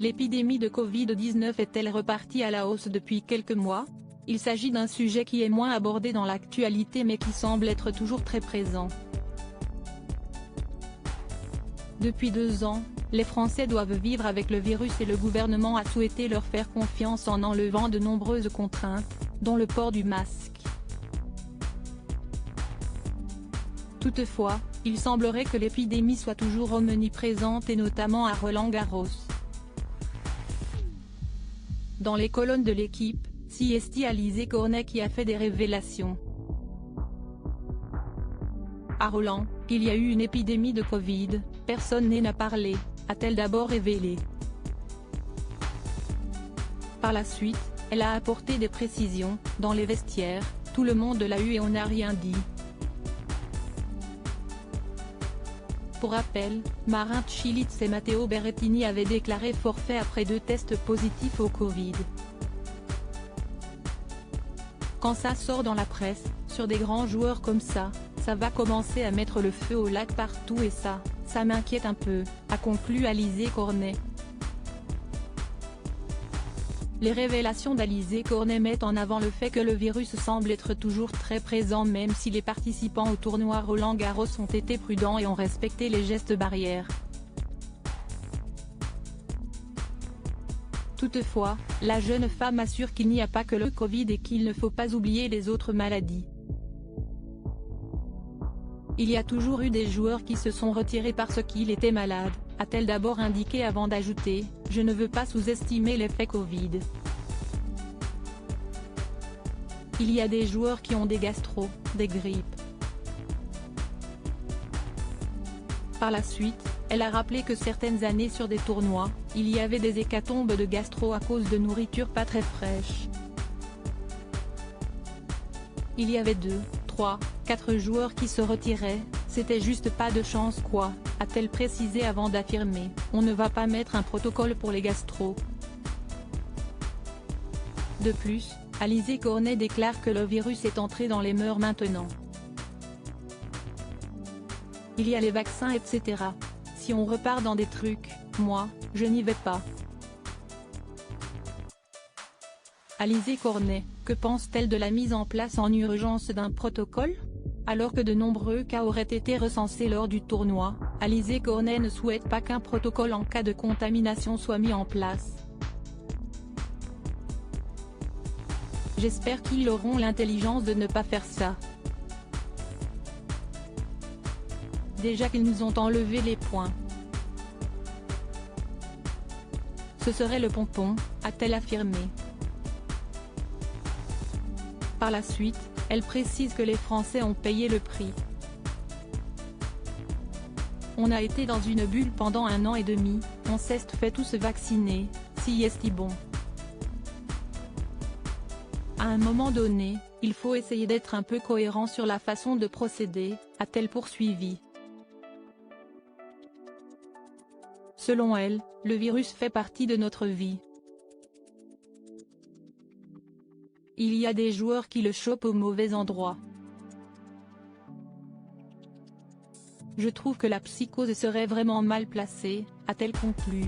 L'épidémie de Covid-19 est-elle repartie à la hausse depuis quelques mois? Il s'agit d'un sujet qui est moins abordé dans l'actualité mais qui semble être toujours très présent. Depuis 2 ans, les Français doivent vivre avec le virus et le gouvernement a souhaité leur faire confiance en enlevant de nombreuses contraintes, dont le port du masque. Toutefois, il semblerait que l'épidémie soit toujours omniprésente et notamment à Roland-Garros. Dans les colonnes de l'équipe, c'est Alizé Cornet qui a fait des révélations. À Roland, il y a eu une épidémie de Covid, personne n'en a parlé, a-t-elle d'abord révélé. Par la suite, elle a apporté des précisions, dans les vestiaires, tout le monde l'a eu et on n'a rien dit. Pour rappel, Marin Cilic et Matteo Berrettini avaient déclaré forfait après 2 tests positifs au Covid. Quand ça sort dans la presse, sur des grands joueurs comme ça va commencer à mettre le feu au lac partout et ça m'inquiète un peu, a conclu Alizé Cornet. Les révélations d'Alizé Cornet mettent en avant le fait que le virus semble être toujours très présent même si les participants au tournoi Roland-Garros ont été prudents et ont respecté les gestes barrières. Toutefois, la jeune femme assure qu'il n'y a pas que le Covid et qu'il ne faut pas oublier les autres maladies. Il y a toujours eu des joueurs qui se sont retirés parce qu'ils étaient malades, a-t-elle d'abord indiqué avant d'ajouter « Je ne veux pas sous-estimer l'effet Covid. Il y a des joueurs qui ont des gastro, des grippes. » Par la suite, elle a rappelé que certaines années sur des tournois, il y avait des hécatombes de gastro à cause de nourriture pas très fraîche. Il y avait 2, 3, 4 joueurs qui se retiraient, c'était juste pas de chance quoi, a-t-elle précisé avant d'affirmer « On ne va pas mettre un protocole pour les gastros ». De plus, Alizé Cornet déclare que le virus est entré dans les mœurs maintenant. Il y a les vaccins etc. Si on repart dans des trucs, moi, je n'y vais pas. Alizé Cornet, que pense-t-elle de la mise en place en urgence d'un protocole? Alors que de nombreux cas auraient été recensés lors du tournoi, Alizé Cornet ne souhaite pas qu'un protocole en cas de contamination soit mis en place. J'espère qu'ils auront l'intelligence de ne pas faire ça. Déjà qu'ils nous ont enlevé les points. Ce serait le pompon, a-t-elle affirmé. Par la suite, elle précise que les Français ont payé le prix. On a été dans une bulle pendant 1 an et demi, on s'est fait tous vacciner, si est bon. À un moment donné, il faut essayer d'être un peu cohérent sur la façon de procéder, a-t-elle poursuivi. Selon elle, le virus fait partie de notre vie. Il y a des joueurs qui le chopent au mauvais endroit. Je trouve que la psychose serait vraiment mal placée, a-t-elle conclu.